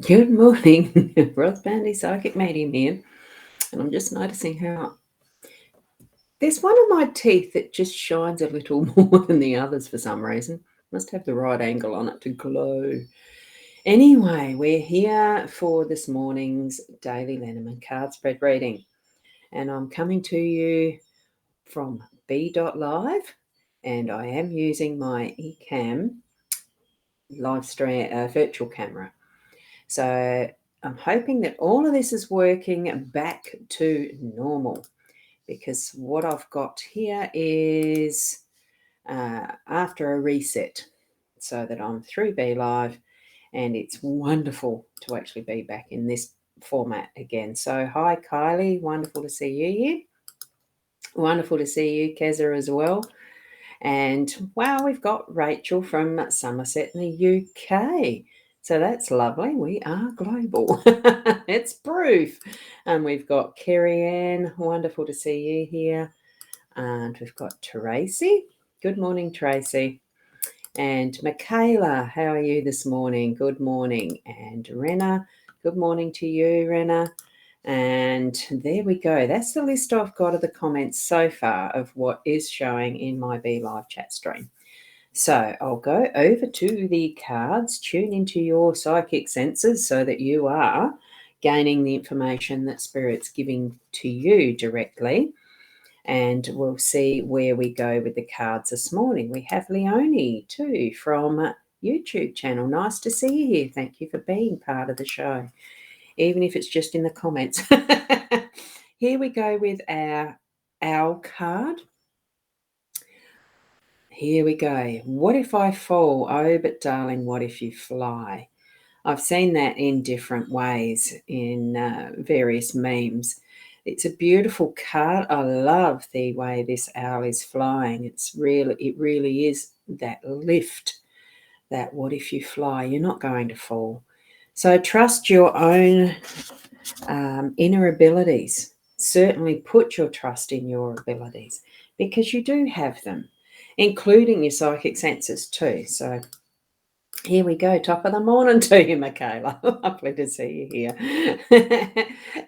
Good morning, Ros Boundy Psychic Medium here, and I'm just noticing how there's one of my teeth that just shines a little more than the others for some reason. Must have the right angle on it to glow. Anyway, we're here for this morning's Daily LENORMAND card spread reading, and I'm coming to you from B.Live, and I am using my eCam live stream virtual camera. So I'm hoping that all of this is working back to normal, because what I've got here is after a reset, so that I'm through Be Live, and it's wonderful to actually be back in this format again. So hi Kylie, wonderful to see you here. Wonderful to see you, Keza, as well. And wow, we've got Rachel from Somerset in the UK. So that's lovely. We are global. It's proof. And we've got Kerry Ann. Wonderful to see you here. And we've got Tracy. Good morning, Tracy. And Michaela, how are you this morning? Good morning. And Rena, good morning to you, Rena. And there we go. That's the list I've got of the comments so far of what is showing in my Be Live chat stream. So I'll go over to the cards, tune into your psychic senses so that you are gaining the information that Spirit's giving to you directly. And we'll see where we go with the cards this morning. We have Leonie too from YouTube channel. Nice to see you here. Thank you for being part of the show, even if it's just in the comments. Here we go with our owl card. Here we go. What if I fall? Oh, but darling, what if you fly? I've seen that in different ways in various memes. It's a beautiful card. I love the way this owl is flying. It really is that lift, that what if you fly? You're not going to fall. So trust your own inner abilities. Certainly put your trust in your abilities, because you do have them, including your psychic senses too. So here we go. Top of the morning to you, Michaela. Lovely to see you here.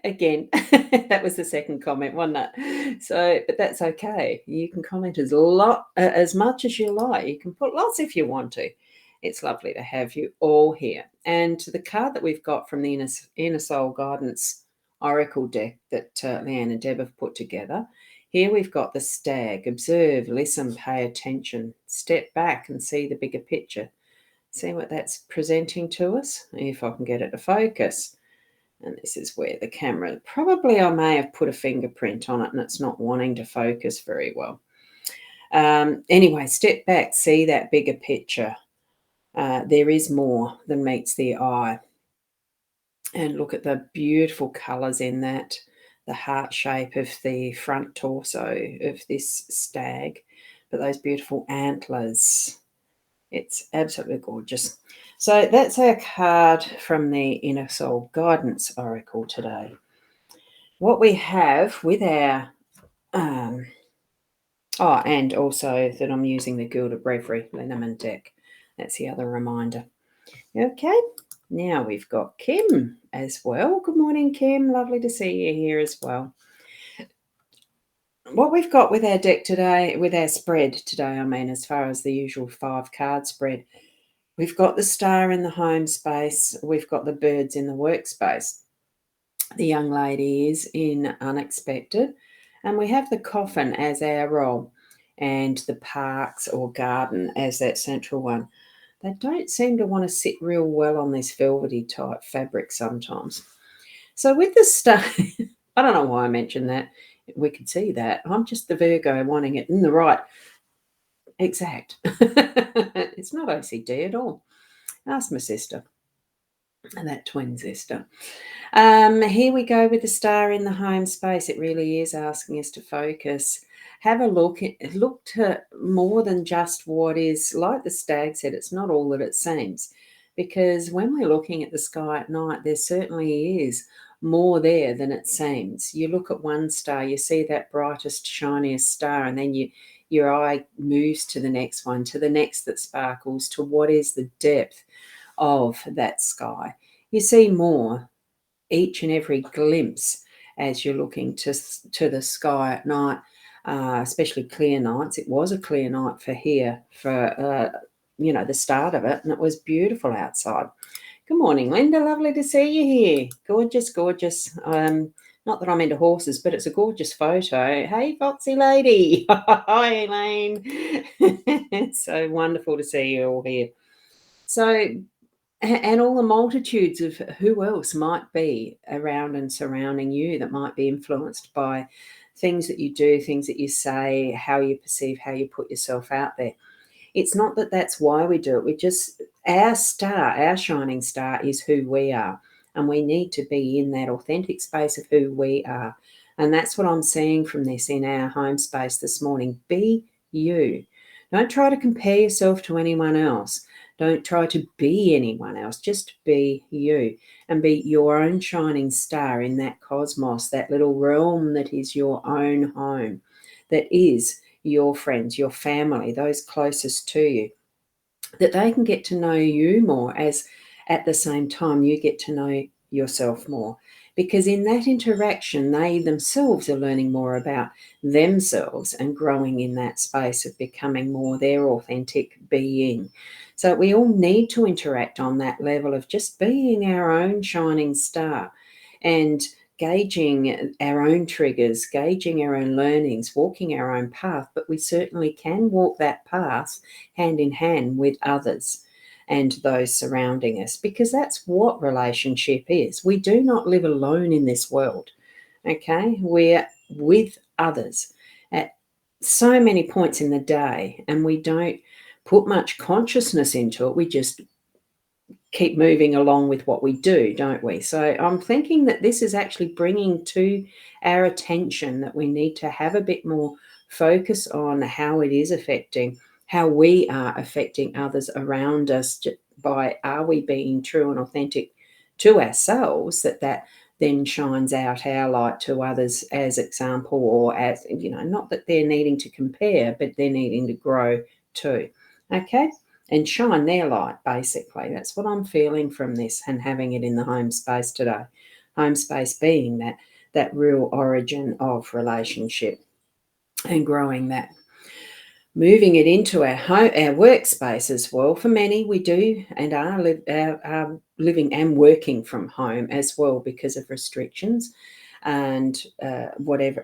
Again, that was the second comment, wasn't it? So, but that's okay. You can comment as much as you like. You can put lots if you want to. It's lovely to have you all here. And the card that we've got from the Inner Soul Guidance Oracle deck that Leanne and Deb have put together. Here we've got the stag. Observe, listen, pay attention. Step back and see the bigger picture. See what that's presenting to us, if I can get it to focus. And this is where the camera, probably I may have put a fingerprint on it and it's not wanting to focus very well. Anyway, step back, see that bigger picture. There is more than meets the eye. And look at the beautiful colours in that, the heart shape of the front torso of this stag, but those beautiful antlers. It's absolutely gorgeous. So that's our card from the Inner Soul Guidance Oracle today. What we have with our, and also that I'm using the Gilded Breviary Lenormand deck. That's the other reminder. Okay, now we've got Kim as well. Good morning, Kim. Lovely to see you here as well. What we've got with our deck today, with our spread today, as far as the usual 5-card spread, we've got the star in the home space. We've got the birds in the workspace. The young lady is in unexpected. And we have the coffin as our role, and the parks or garden as that central one. They don't seem to want to sit real well on this velvety type fabric sometimes. So with the star, I don't know why I mentioned that. We could see that. I'm just the Virgo wanting it in the right exact. It's not OCD at all. Ask my sister, and that twin sister. Here we go with the star in the home space. It really is asking us to focus. Have a look to more than just what is, like the stag said, it's not all that it seems. because when we're looking at the sky at night, there certainly is more there than it seems. You look at one star, you see that brightest, shiniest star, and then your eye moves to the next one, to the next that sparkles, to what is the depth of that sky. You see more each and every glimpse as you're looking to the sky at night, especially clear nights. It was a clear night for here for the start of it, and it was beautiful outside. Good morning, Linda. Lovely to see you here. Gorgeous, gorgeous. Not that I'm into horses, but it's a gorgeous photo. Hey, Foxy lady. Hi, Elaine. It's so wonderful to see you all here. So, and all the multitudes of who else might be around and surrounding you that might be influenced by things that you do, things that you say, how you perceive, how you put yourself out there. It's not that that's why we do it. We just, our star, our shining star is who we are. And we need to be in that authentic space of who we are. And that's what I'm seeing from this in our home space this morning. Be you. Don't try to compare yourself to anyone else. Don't try to be anyone else. Just be you and be your own shining star in that cosmos, that little realm that is your own home, that is your friends, your family, those closest to you, that they can get to know you more as at the same time you get to know yourself more. Because in that interaction, they themselves are learning more about themselves and growing in that space of becoming more their authentic being. So we all need to interact on that level of just being our own shining star and gauging our own triggers, gauging our own learnings, walking our own path. But we certainly can walk that path hand in hand with others and those surrounding us, because that's what relationship is. We do not live alone in this world, okay? We're with others at so many points in the day, and we don't put much consciousness into it. We just keep moving along with what we do, don't we? So I'm thinking that this is actually bringing to our attention that we need to have a bit more focus on how it is affecting, how we are affecting others around us by, are we being true and authentic to ourselves, that then shines out our light to others as example, or as, not that they're needing to compare, but they're needing to grow too. Okay? And shine their light, basically. That's what I'm feeling from this and having it in the home space today. Home space being that real origin of relationship and growing that. Moving it into our workspace as well. For many, we do and are living and working from home as well because of restrictions and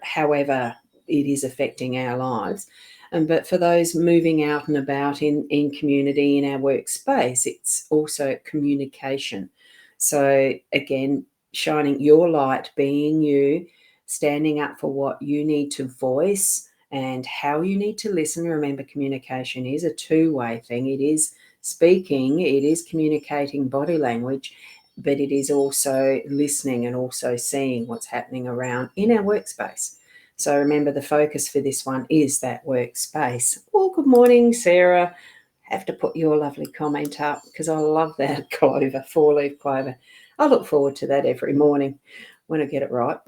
however it is affecting our lives. But for those moving out and about in community, in our workspace, it's also communication. So again, shining your light, being you, standing up for what you need to voice and how you need to listen. Remember, communication is a two-way thing. It is speaking, it is communicating body language, but it is also listening and also seeing what's happening around in our workspace. So remember, the focus for this one is that workspace. Oh, good morning, Sarah. Have to put your lovely comment up because I love that clover, 4-leaf clover. I look forward to that every morning when I get it right.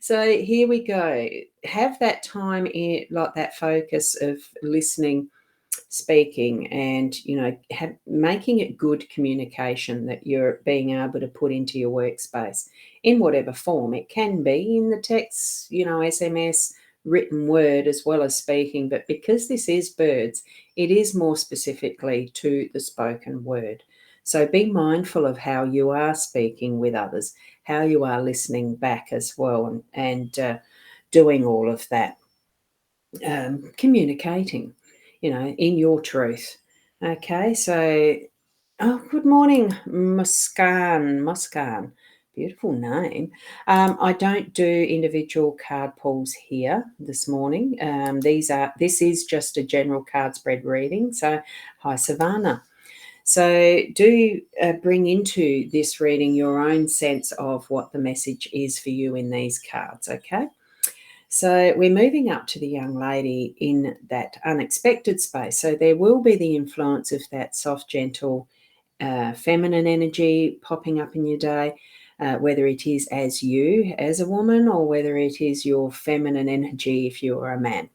So here we go. Have that time in, like that focus of listening, speaking, and making it good communication that you're being able to put into your workspace in whatever form. It can be in the text, SMS, written word, as well as speaking, but because this is birds, it is more specifically to the spoken word. So be mindful of how you are speaking with others, how you are listening back as well, and doing all of that, communicating, in your truth. Okay, so, good morning, Muskan. Beautiful name. I don't do individual card pulls here this morning. This is just a general card spread reading. So, hi, Savannah. So do bring into this reading your own sense of what the message is for you in these cards, okay? So we're moving up to the young lady in that unexpected space. So there will be the influence of that soft, gentle feminine energy popping up in your day, whether it is as you as a woman or whether it is your feminine energy if you are a man,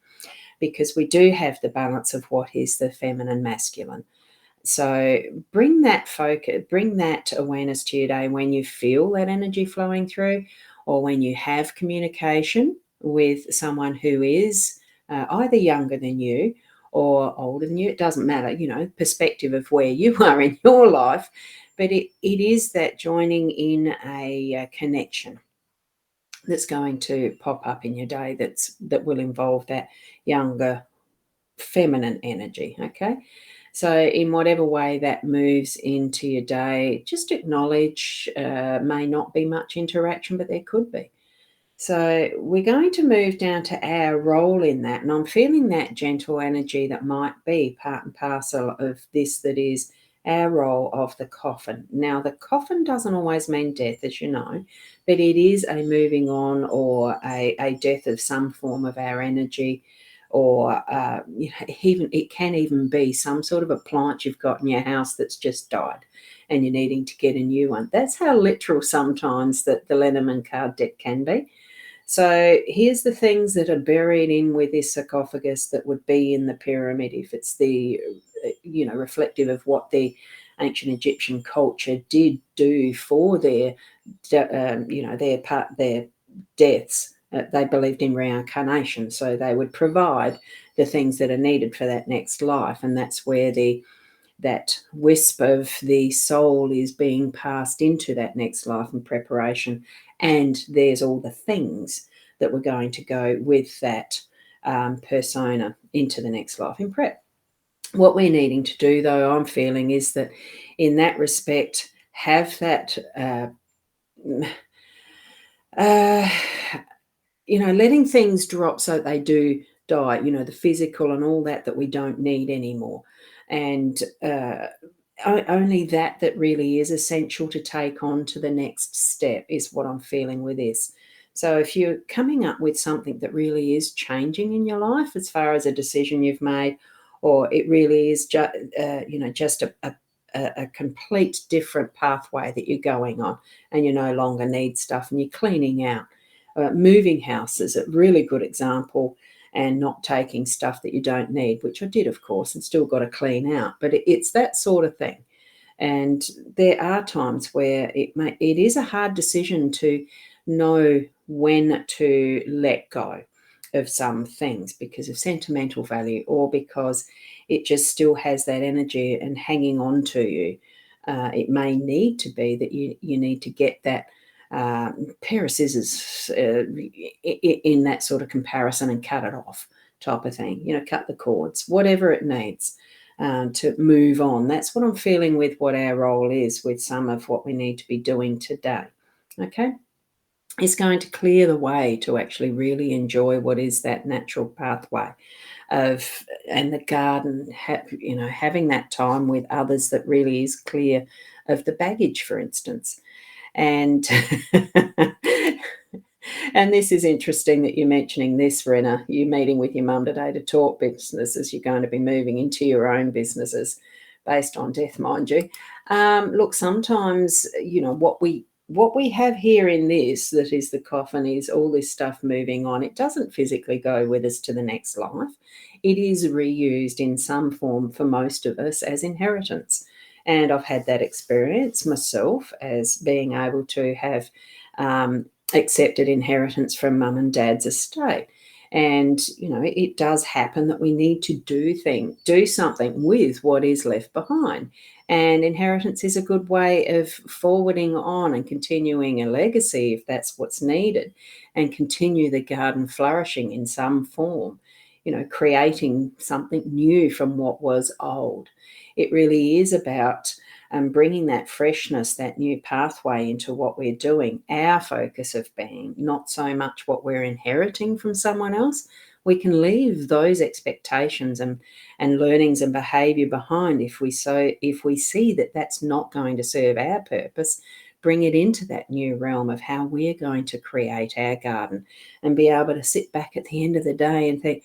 because we do have the balance of what is the feminine masculine. So bring that focus, bring that awareness to your day when you feel that energy flowing through, or when you have communication with someone who is either younger than you or older than you. It doesn't matter, perspective of where you are in your life, but it is that joining in a connection that's going to pop up in your day that will involve that younger feminine energy. Okay, so in whatever way that moves into your day, just acknowledge may not be much interaction, but there could be. So we're going to move down to our role in that, and I'm feeling that gentle energy that might be part and parcel of this, that is our role of the coffin. Now, the coffin doesn't always mean death, as you know, but it is a moving on or a death of some form of our energy, or even it can even be some sort of appliance you've got in your house that's just died and you're needing to get a new one. That's how literal sometimes that the Lenormand card deck can be. So here's the things that are buried in with this sarcophagus that would be in the pyramid if it's the, reflective of what the ancient Egyptian culture did do for their deaths. They believed in reincarnation, so they would provide the things that are needed for that next life, and that's where that wisp of the soul is being passed into that next life in preparation. And there's all the things that were going to go with that persona into the next life in prep. What we're needing to do, though, I'm feeling, is that in that respect, have that, letting things drop so they do die, the physical and all that we don't need anymore. And only that really is essential to take on to the next step is what I'm feeling with this. So if you're coming up with something that really is changing in your life as far as a decision you've made, or it really is just a complete different pathway that you're going on, and you no longer need stuff and you're cleaning out. Moving house is a really good example, and not taking stuff that you don't need, which I did, of course, and still got to clean out. But it's that sort of thing. And there are times where it is a hard decision to know when to let go of some things because of sentimental value, or because it just still has that energy and hanging on to you. It may need to be that you need to get that pair of scissors in that sort of comparison and cut it off type of thing, cut the cords, whatever it needs to move on. That's what I'm feeling with what our role is with some of what we need to be doing today. Okay. It's going to clear the way to actually really enjoy what is that natural pathway and the garden, having that time with others that really is clear of the baggage, for instance. And and this is interesting that you're mentioning this, Rena. You're meeting with your mum today to talk business as you're going to be moving into your own businesses based on death, mind you. Look, sometimes, what we have here in this, that is the coffin, is all this stuff moving on. It doesn't physically go with us to the next life. It is reused in some form for most of us as inheritance. And I've had that experience myself as being able to have accepted inheritance from mum and dad's estate. And, it does happen that we need to do something with what is left behind. And inheritance is a good way of forwarding on and continuing a legacy if that's what's needed, and continue the garden flourishing in some form, creating something new from what was old. It really is about bringing that freshness, that new pathway into what we're doing, our focus of being, not so much what we're inheriting from someone else. We can leave those expectations and learnings and behaviour behind if we see that that's not going to serve our purpose. Bring it into that new realm of how we're going to create our garden, and be able to sit back at the end of the day and think,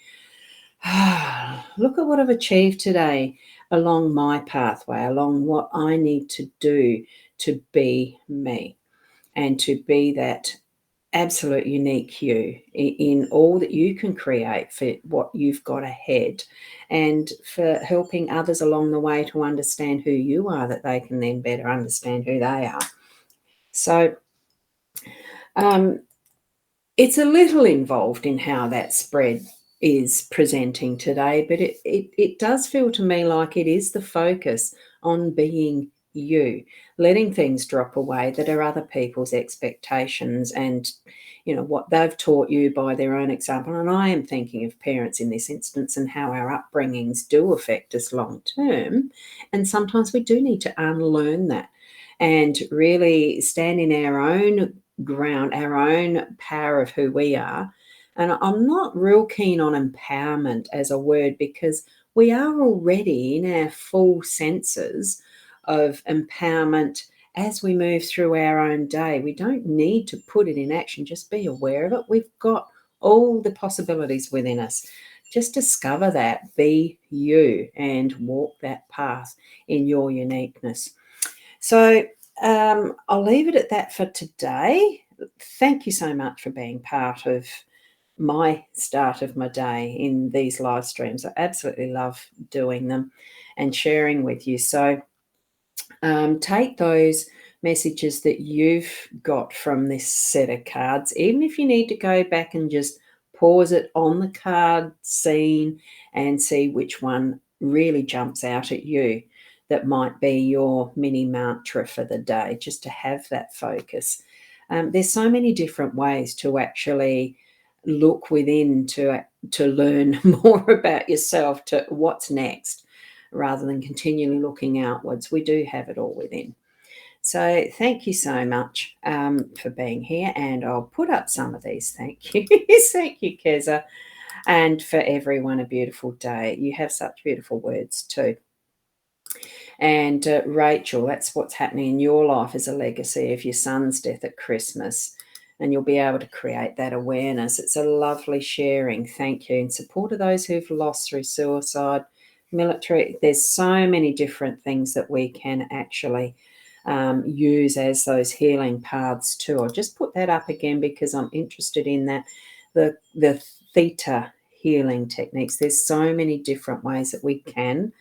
Look at what I've achieved today along my pathway, along what I need to do to be me and to be that absolute unique you in all that you can create for what you've got ahead, and for helping others along the way to understand who you are, that they can then better understand who they are. So um, it's a little involved in how that spread is presenting today, but it does feel to me like it is the focus on being you, letting things drop away that are other people's expectations and, what they've taught you by their own example. And I am thinking of parents in this instance and how our upbringings do affect us long term. And sometimes we do need to unlearn that and really stand in our own ground, our own power of who we are. And I'm not real keen on empowerment as a word, because we are already in our full senses of empowerment as we move through our own day. We don't need to put it in action, just be aware of it. We've got all the possibilities within us. Just discover that, be you, and walk that path in your uniqueness. So I'll leave it at that for today. Thank you so much for being part of my start of my day in these live streams. I absolutely love doing them and sharing with you. So take those messages that you've got from this set of cards, even if you need to go back and just pause it on the card scene and see which one really jumps out at you. That might be your mini mantra for the day, just to have that focus. There's so many different ways to actually look within to learn more about yourself, to what's next, rather than continually looking outwards. We do have it all within. So thank you so much for being here, and I'll put up some of these. Thank you. Thank you, Keza. And for everyone, a beautiful day. You have such beautiful words too. And Rachel, that's what's happening in your life as a legacy of your son's death at Christmas. And you'll be able to create that awareness. It's a lovely sharing. Thank you. In support of those who've lost through suicide, military, there's so many different things that we can actually use as those healing paths too. I'll just put that up again because I'm interested in that. The theta healing techniques. There's so many different ways that we can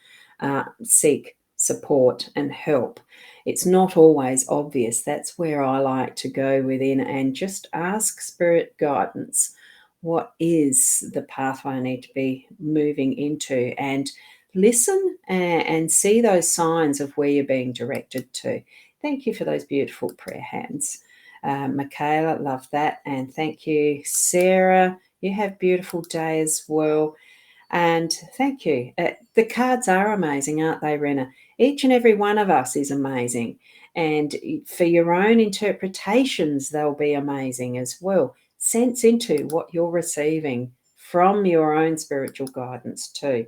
seek support and help. It's not always obvious. That's where I like to go within and just ask spirit guidance. What is the pathway I need to be moving into? And listen and see those signs of where you're being directed to. Thank you for those beautiful prayer hands. Michaela, love that. And thank you, Sarah. You have a beautiful day as well. And thank you. The cards are amazing, aren't they, Rena? Each and every one of us is amazing. And for your own interpretations, they'll be amazing as well. Sense into what you're receiving from your own spiritual guidance too.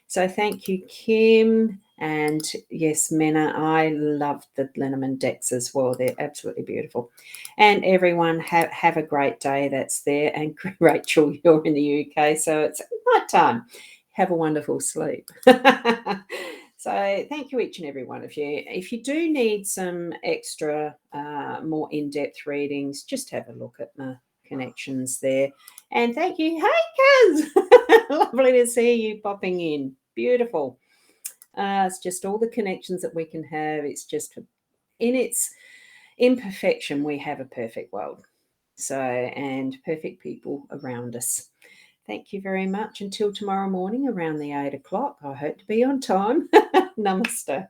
So thank you, Kim. And yes, Mena, I love the Lenormand decks as well. They're absolutely beautiful. And everyone, have a great day that's there. And Rachel, you're in the UK, so it's night time. Have a wonderful sleep. So thank you, each and every one of you. If you do need some extra, more in-depth readings, just have a look at my connections there. And thank you. Hey, Kaz! Lovely to see you popping in. Beautiful. It's just all the connections that we can have. It's just in its imperfection, we have a perfect world. So, and perfect people around us. Thank you very much. Until tomorrow morning around the 8 o'clock. I hope to be on time. Namaste.